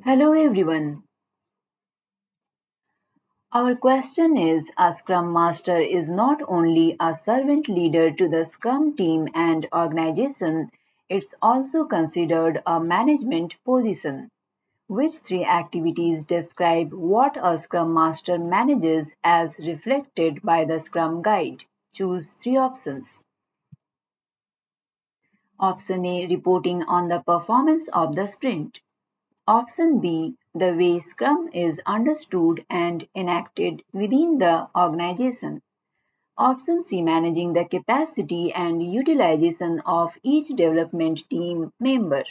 Hello everyone. Our question is a Scrum Master is not only a servant leader to the Scrum team and organization, it's also considered a management position. Which three activities describe what a Scrum Master manages as reflected by the Scrum Guide? Choose three options. Option A, reporting on the performance of the sprint. Option B, the way Scrum is understood and enacted within the organization. Option C, managing the capacity and utilization of each development team member.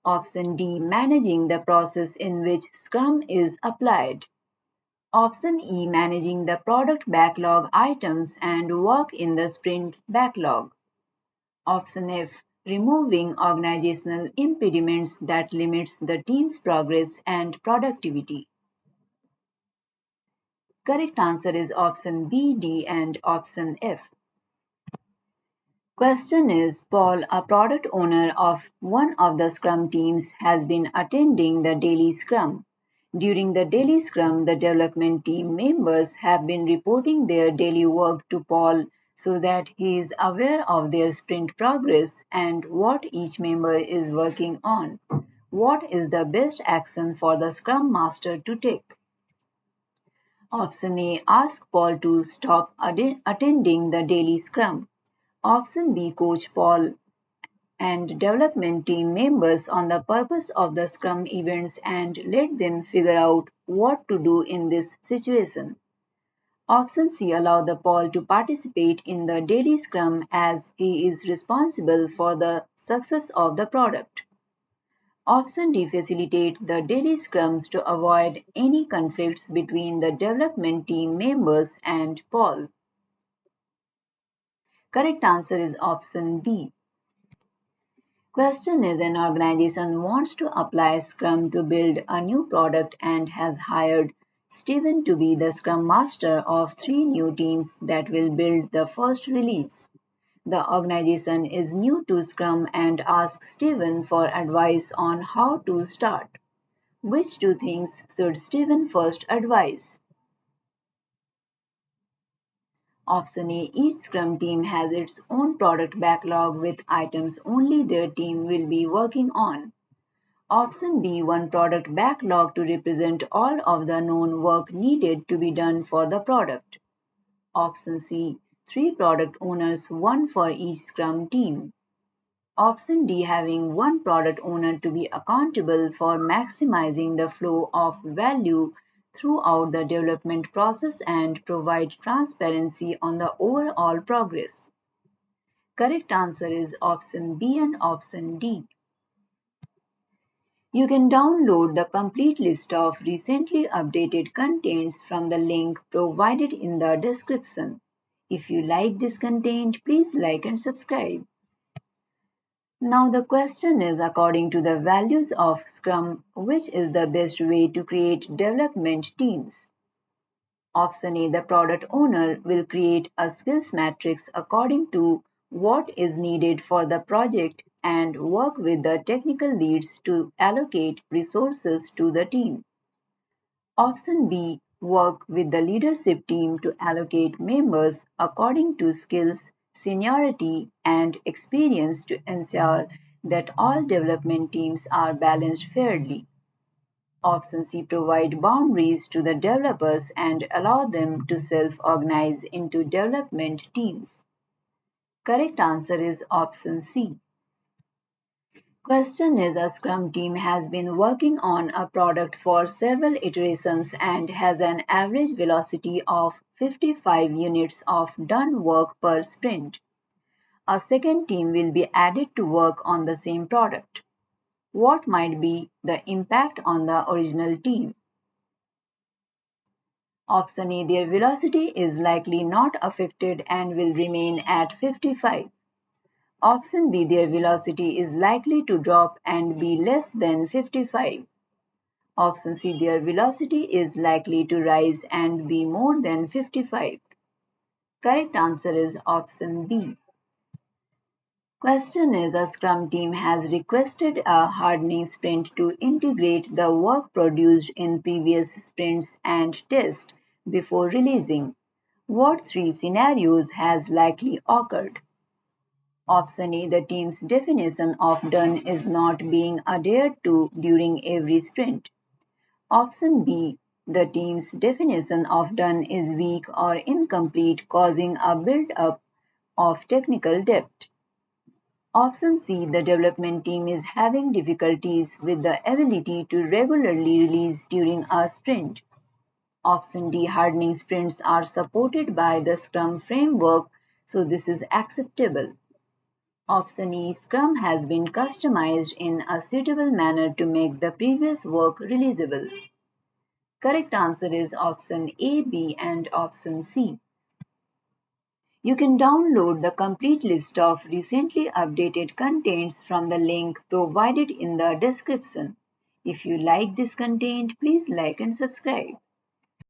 Option D, managing the process in which Scrum is applied. Option E, managing the product backlog items and work in the sprint backlog. Option F, removing organizational impediments that limits the team's progress and productivity. Correct answer is option B, D and option F. Question is Paul, a product owner of one of the Scrum teams, has been attending the daily Scrum. During the daily Scrum, the development team members have been reporting their daily work to Paul so that he is aware of their sprint progress and what each member is working on. What is the best action for the Scrum Master to take? Option A, ask Paul to stop attending the daily Scrum. Option B, coach Paul and development team members on the purpose of the Scrum events and let them figure out what to do in this situation. Option C, allow the Paul to participate in the daily Scrum as he is responsible for the success of the product. Option D, facilitate the daily Scrums to avoid any conflicts between the development team members and Paul. Correct answer is option D. Question is, an organization wants to apply Scrum to build a new product and has hired Steven to be the Scrum Master of three new teams that will build the first release. The organization is new to Scrum and asks Steven for advice on how to start. Which two things should Steven first advise? Option A, each Scrum team has its own product backlog with items only their team will be working on. Option B, one product backlog to represent all of the known work needed to be done for the product. Option C, three product owners, one for each Scrum team. Option D, having one product owner to be accountable for maximizing the flow of value throughout the development process and provide transparency on the overall progress. Correct answer is option B and option D. You can download the complete list of recently updated contents from the link provided in the description. If you like this content, please like and subscribe. Now the question is, according to the values of Scrum, which is the best way to create development teams? Option A, the product owner will create a skills matrix according to what is needed for the project and work with the technical leads to allocate resources to the team. Option B, work with the leadership team to allocate members according to skills, seniority, and experience to ensure that all development teams are balanced fairly. Option C, provide boundaries to the developers and allow them to self-organize into development teams. Correct answer is option C. Question is, a Scrum team has been working on a product for several iterations and has an average velocity of 55 units of done work per sprint. A second team will be added to work on the same product. What might be the impact on the original team? Option A, their velocity is likely not affected and will remain at 55. Option B, their velocity is likely to drop and be less than 55. Option C, their velocity is likely to rise and be more than 55. Correct answer is option B. Question is, a Scrum team has requested a hardening sprint to integrate the work produced in previous sprints and test before releasing. What three scenarios has likely occurred? Option A, the team's definition of done is not being adhered to during every sprint. Option B, the team's definition of done is weak or incomplete, causing a build-up of technical debt. Option C, the development team is having difficulties with the ability to regularly release during a sprint. Option D, hardening sprints are supported by the Scrum framework, so this is acceptable. Option E, Scrum has been customized in a suitable manner to make the previous work releasable. Correct answer is option A, B, and option C. You can download the complete list of recently updated contents from the link provided in the description. If you like this content, please like and subscribe.